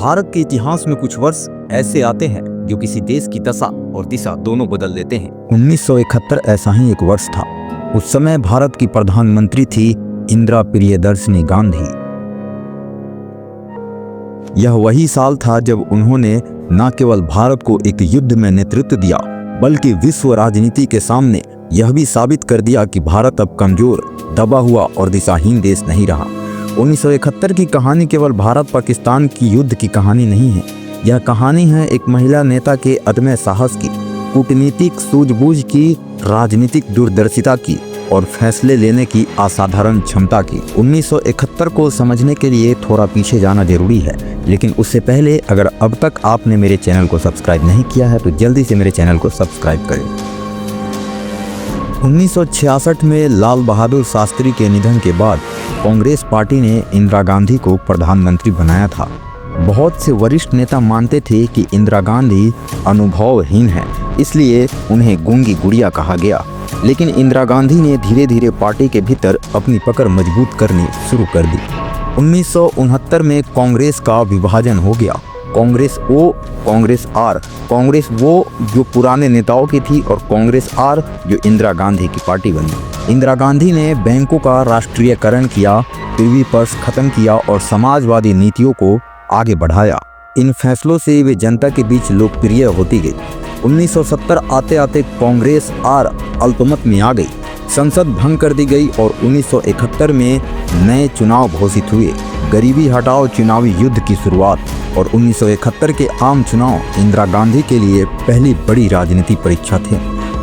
भारत के इतिहास में कुछ वर्ष ऐसे आते हैं जो किसी देश की दशा और दिशा दोनों बदल देते हैं। 1971 ऐसा ही एक वर्ष था। उस समय भारत की प्रधानमंत्री थी इंदिरा प्रियदर्शिनी गांधी। यह वही साल था जब उन्होंने न केवल भारत को एक युद्ध में नेतृत्व दिया, बल्कि विश्व राजनीति के सामने यह भी साबित कर दिया कि भारत अब कमजोर, दबा हुआ और दिशाहीन देश नहीं रहा। 1971 की कहानी केवल भारत पाकिस्तान की युद्ध की कहानी नहीं है। यह कहानी है एक महिला नेता के अदम्य साहस की, कूटनीतिक सूझबूझ की, राजनीतिक दूरदर्शिता की और फैसले लेने की असाधारण क्षमता की। 1971 को समझने के लिए थोड़ा पीछे जाना जरूरी है, लेकिन उससे पहले अगर अब तक आपने मेरे चैनल को सब्सक्राइब नहीं किया है तो जल्दी से मेरे चैनल को सब्सक्राइब करें। 1966 में लाल बहादुर शास्त्री के निधन के बाद कांग्रेस पार्टी ने इंदिरा गांधी को प्रधानमंत्री बनाया था। बहुत से वरिष्ठ नेता मानते थे कि इंदिरा गांधी अनुभवहीन है, इसलिए उन्हें गूंगी गुड़िया कहा गया। लेकिन इंदिरा गांधी ने धीरे धीरे पार्टी के भीतर अपनी पकड़ मजबूत करनी शुरू कर दी। 1969 में कांग्रेस का विभाजन हो गया। कांग्रेस ओ, कांग्रेस आर। कांग्रेस वो जो पुराने नेताओं की थी और कांग्रेस आर जो इंदिरा गांधी की पार्टी बनी। इंदिरा गांधी ने बैंकों का राष्ट्रीयकरण किया, प्रिवी पर्स खत्म किया और समाजवादी नीतियों को आगे बढ़ाया। इन फैसलों से वे जनता के बीच लोकप्रिय होती गई। 1970 आते आते कांग्रेस आर अल्पमत में आ गई, संसद भंग कर दी गई और 1971 में नए चुनाव घोषित हुए। गरीबी हटाओ चुनावी युद्ध की शुरुआत और 1971 के आम चुनाव इंदिरा गांधी के लिए पहली बड़ी राजनीति परीक्षा थे।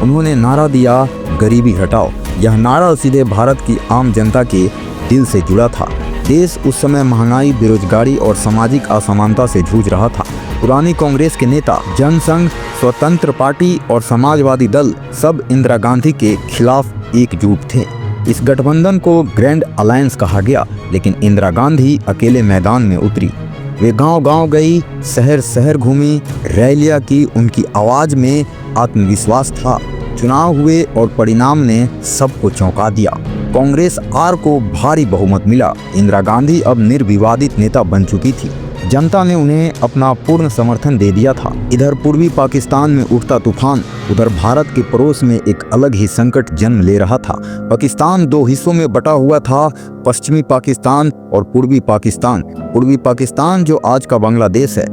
उन्होंने नारा दिया, गरीबी हटाओ। यह नारा सीधे भारत की आम जनता के दिल से जुड़ा था। देश उस समय महंगाई, बेरोजगारी और सामाजिक असमानता से जूझ रहा था। पुरानी कांग्रेस के नेता, जनसंघ, स्वतंत्र पार्टी और समाजवादी दल सब इंदिरा गांधी के खिलाफ एकजुट थे। इस गठबंधन को ग्रैंड अलायंस कहा गया, लेकिन इंदिरा गांधी अकेले मैदान में उतरी। वे गांव-गांव गई, शहर शहर घूमी, रैलियां की। उनकी आवाज में आत्मविश्वास था। चुनाव हुए और परिणाम ने सबको चौंका दिया। कांग्रेस आर को भारी बहुमत मिला। इंदिरा गांधी अब निर्विवादित नेता बन चुकी थी। जनता ने उन्हें अपना पूर्ण समर्थन दे दिया था। इधर पूर्वी पाकिस्तान में उठता तूफान, उधर भारत के पड़ोस में एक अलग ही संकट जन्म ले रहा था। पाकिस्तान दो हिस्सों में बटा हुआ था, पश्चिमी पाकिस्तान और पूर्वी पाकिस्तान। पूर्वी पाकिस्तान जो आज का बांग्लादेश है।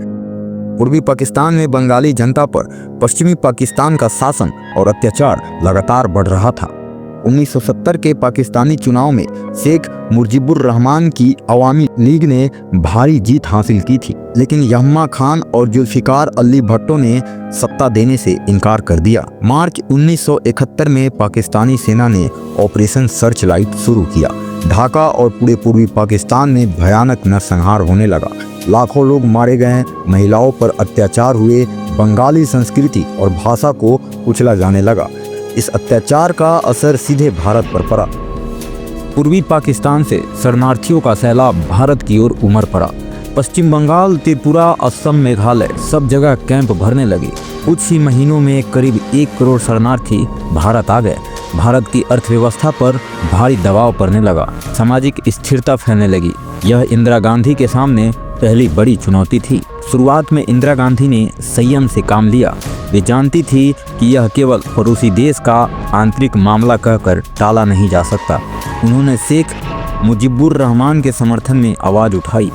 पूर्वी पाकिस्तान में बंगाली जनता पर पश्चिमी पाकिस्तान का शासन और अत्याचार लगातार बढ़ रहा था। 1970 के पाकिस्तानी चुनाव में शेख मुजीबुर रहमान की अवामी लीग ने भारी जीत हासिल की थी, लेकिन यहमा खान और जुल्फिकार अली भुट्टो ने सत्ता देने से इनकार कर दिया। मार्च 1971 में पाकिस्तानी सेना ने ऑपरेशन सर्चलाइट शुरू किया। ढाका और पूरे पूर्वी पाकिस्तान में भयानक नरसंहार होने लगा। लाखों लोग मारे गए, महिलाओं पर अत्याचार हुए, बंगाली संस्कृति और भाषा को कुचला जाने लगा। इस अत्याचार का असर सीधे भारत पर पड़ा। पूर्वी पाकिस्तान से शरणार्थियों का सैलाब भारत की ओर उमड़ पड़ा। पश्चिम बंगाल, त्रिपुरा, असम, मेघालय सब जगह कैंप भरने लगे। कुछ ही महीनों में करीब 1 करोड़ शरणार्थी भारत आ गए। भारत की अर्थव्यवस्था पर भारी दबाव पड़ने लगा, सामाजिक स्थिरता फैलने लगी। यह इंदिरा गांधी के सामने पहली बड़ी चुनौती थी। शुरुआत में इंदिरा गांधी ने संयम से काम लिया। वे जानती थी कि यह केवल पड़ोसी देश का आंतरिक मामला कहकर टाला नहीं जा सकता। उन्होंने शेख मुजीबुर रहमान के समर्थन में आवाज़ उठाई,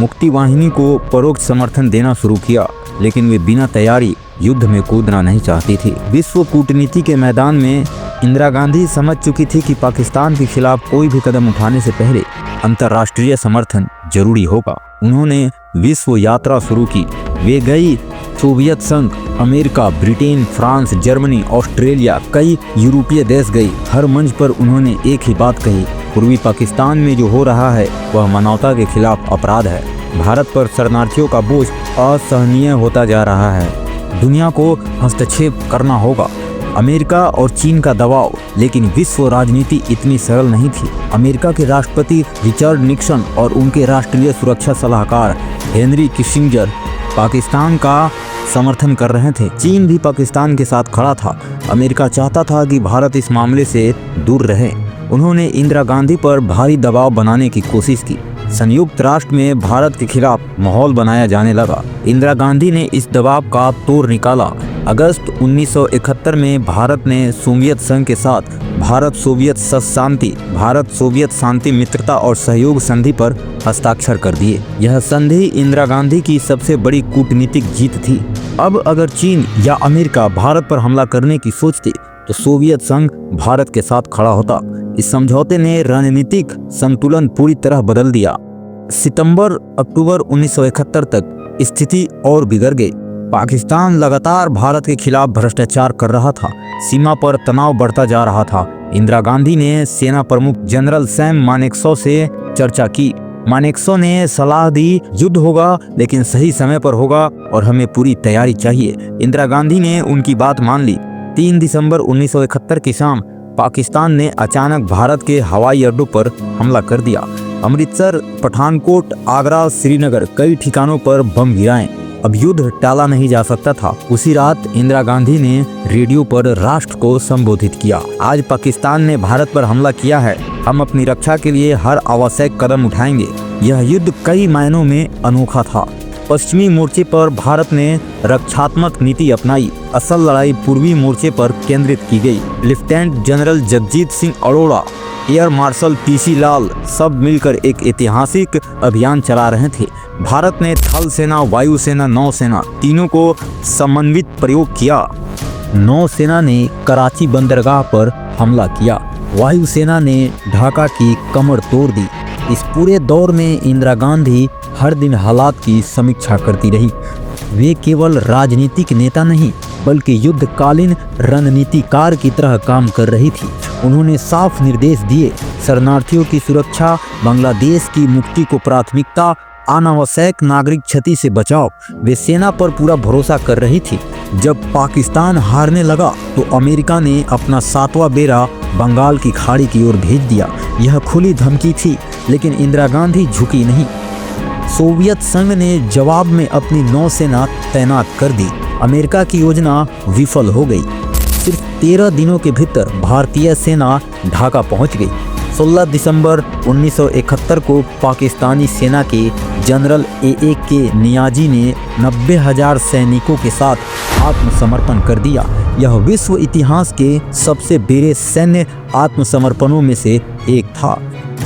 मुक्ति वाहिनी को परोक्ष समर्थन देना शुरू किया, लेकिन वे बिना तैयारी युद्ध में कूदना नहीं चाहती थी। विश्व कूटनीति के मैदान में इंदिरा गांधी समझ चुकी थी कि पाकिस्तान के खिलाफ कोई भी कदम उठाने से पहले अंतर्राष्ट्रीय समर्थन जरूरी होगा। उन्होंने विश्व यात्रा शुरू की। वे गई सोवियत संघ, America, Britain, France, Germany, Australia, कई यूरोपीय देश गई। हर मंच पर उन्होंने एक ही बात कही, पूर्वी पाकिस्तान में जो हो रहा है वह मानवता के खिलाफ अपराध है। भारत पर शरणार्थियों का बोझ असहनीय होता जा रहा है। दुनिया को हस्तक्षेप करना होगा। अमेरिका और चीन का दबाव, लेकिन विश्व राजनीति इतनी सरल नहीं थी। अमेरिका के राष्ट्रपति रिचर्ड निक्सन और उनके राष्ट्रीय सुरक्षा सलाहकार हेनरी किसिंजर पाकिस्तान का समर्थन कर रहे थे। चीन भी पाकिस्तान के साथ खड़ा था। अमेरिका चाहता था कि भारत इस मामले से दूर रहे। उन्होंने इंदिरा गांधी पर भारी दबाव बनाने की कोशिश की। संयुक्त राष्ट्र में भारत के खिलाफ माहौल बनाया जाने लगा। इंदिरा गांधी ने इस दबाव का तोड़ निकाला। अगस्त 1971 में भारत ने सोवियत संघ के साथ भारत सोवियत शांति मित्रता और सहयोग संधि पर हस्ताक्षर कर दिए। यह संधि इंदिरा गांधी की सबसे बड़ी कूटनीतिक जीत थी। अब अगर चीन या अमेरिका भारत पर हमला करने की सोचती तो सोवियत संघ भारत के साथ खड़ा होता। इस समझौते ने रणनीतिक संतुलन पूरी तरह बदल दिया। सितंबर-अक्टूबर 1971 तक स्थिति और बिगड़ गई। पाकिस्तान लगातार भारत के खिलाफ भ्रष्टाचार कर रहा था। सीमा पर तनाव बढ़ता जा रहा था। इंदिरा गांधी ने सेना प्रमुख जनरल सैम मानेकशॉ से चर्चा की। मानेकशॉ ने सलाह दी, युद्ध होगा लेकिन सही समय पर होगा और हमें पूरी तैयारी चाहिए। इंदिरा गांधी ने उनकी बात मान ली। 3 दिसंबर 1971 की शाम पाकिस्तान ने अचानक भारत के हवाई अड्डों पर हमला कर दिया। अमृतसर, पठानकोट, आगरा, श्रीनगर कई ठिकानों पर बम गिराए। अब युद्ध टाला नहीं जा सकता था। उसी रात इंदिरा गांधी ने रेडियो पर राष्ट्र को संबोधित किया। आज पाकिस्तान ने भारत पर हमला किया है। हम अपनी रक्षा के लिए हर आवश्यक कदम उठाएंगे। यह युद्ध कई मायनों में अनोखा था। पश्चिमी मोर्चे पर भारत ने रक्षात्मक नीति अपनाई। असल लड़ाई पूर्वी मोर्चे पर केंद्रित की गई। Lieutenant general Jagjit Singh Arora, air marshal PC Lal सब मिलकर एक ऐतिहासिक अभियान चला रहे थे। भारत ने थल सेना, वायुसेना, नौसेना तीनों को समन्वित प्रयोग किया। नौसेना ने कराची बंदरगाह पर हमला किया। वायुसेना ने ढाका की कमर तोड़ दी। इस पूरे दौर में इंदिरा गांधी हर दिन हालात की समीक्षा करती रही। वे केवल राजनीतिक नेता नहीं बल्कि युद्धकालीन रणनीतिकार की तरह काम कर रही थी। उन्होंने साफ निर्देश दिए, शरणार्थियों की सुरक्षा, बांग्लादेश की मुक्ति को प्राथमिकता, अनावश्यक नागरिक क्षति से बचाव। वे सेना पर पूरा भरोसा कर रही थी। जब पाकिस्तान हारने लगा तो अमेरिका ने अपना 7वां बेड़ा बंगाल की खाड़ी की ओर भेज दिया। यह खुली धमकी थी लेकिन इंदिरा गांधी झुकी नहीं। सोवियत संघ ने जवाब में अपनी नौसेना तैनात कर दी। अमेरिका की योजना विफल हो गई। सिर्फ 13 दिनों के भीतर भारतीय सेना ढाका पहुंच गई। 16 दिसंबर 1971 को पाकिस्तानी सेना के जनरल ए.के. नियाजी ने 90,000 सैनिकों के साथ आत्मसमर्पण कर दिया। यह विश्व इतिहास के सबसे बड़े सैन्य आत्मसमर्पणों में से एक था।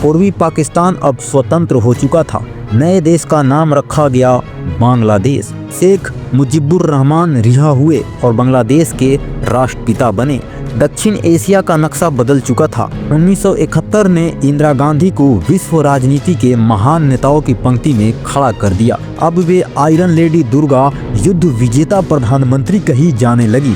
पूर्वी पाकिस्तान अब स्वतंत्र हो चुका था। नए देश का नाम रखा गया बांग्लादेश। शेख मुजीबुर रहमान रिहा हुए और बांग्लादेश के राष्ट्रपिता बने। दक्षिण एशिया का नक्शा बदल चुका था। 1971 ने इंदिरा गांधी को विश्व राजनीति के महान नेताओं की पंक्ति में खड़ा कर दिया। अब वे आयरन लेडी दुर्गा, युद्ध विजेता प्रधानमंत्री कही जाने लगी।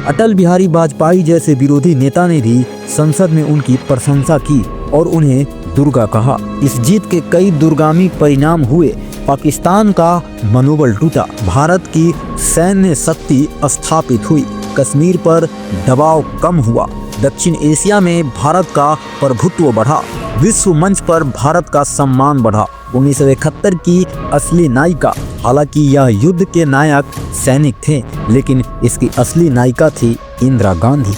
अटल बिहारी वाजपेयी जैसे विरोधी नेता ने भी संसद में उनकी प्रशंसा की और उन्हें दुर्गा कहा। इस जीत के कई दूरगामी परिणाम हुए। पाकिस्तान का मनोबल टूटा। भारत की सैन्य शक्ति स्थापित हुई। कश्मीर पर दबाव कम हुआ। दक्षिण एशिया में भारत का प्रभुत्व बढ़ा। विश्व मंच पर भारत का सम्मान बढ़ा। 1971 की असली नायिका, हालांकि यह युद्ध के नायक सैनिक थे लेकिन इसकी असली नायिका थी इंदिरा गांधी।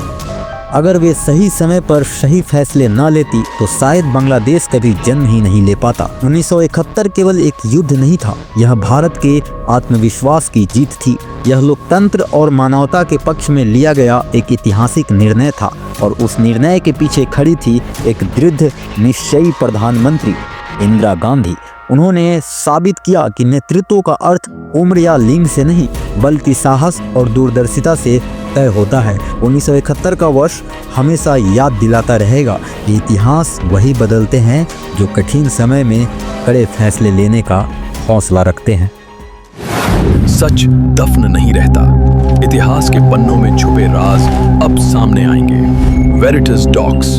अगर वे सही समय पर सही फैसले न लेती तो शायद बांग्लादेश कभी जन्म ही नहीं ले पाता। 1971 केवल एक युद्ध नहीं था, यह भारत के आत्मविश्वास की जीत थी। यह लोकतंत्र और मानवता के पक्ष में लिया गया एक ऐतिहासिक निर्णय था और उस निर्णय के पीछे खड़ी थी एक दृढ़ निश्चयी प्रधानमंत्री इंदिरा गांधी। उन्होंने साबित किया कि नेतृत्व का अर्थ उम्र या लिंग से नहीं बल्कि साहस और दूरदर्शिता से तय होता है। 1971 का वर्ष हमेशा याद दिलाता रहेगा कि इतिहास वही बदलते हैं जो कठिन समय में कड़े फैसले लेने का हौसला रखते हैं। सच दफन नहीं रहता। इतिहास के पन्नों में छुपे राज अब सामने आएंगे। वेरिटस डॉक्स।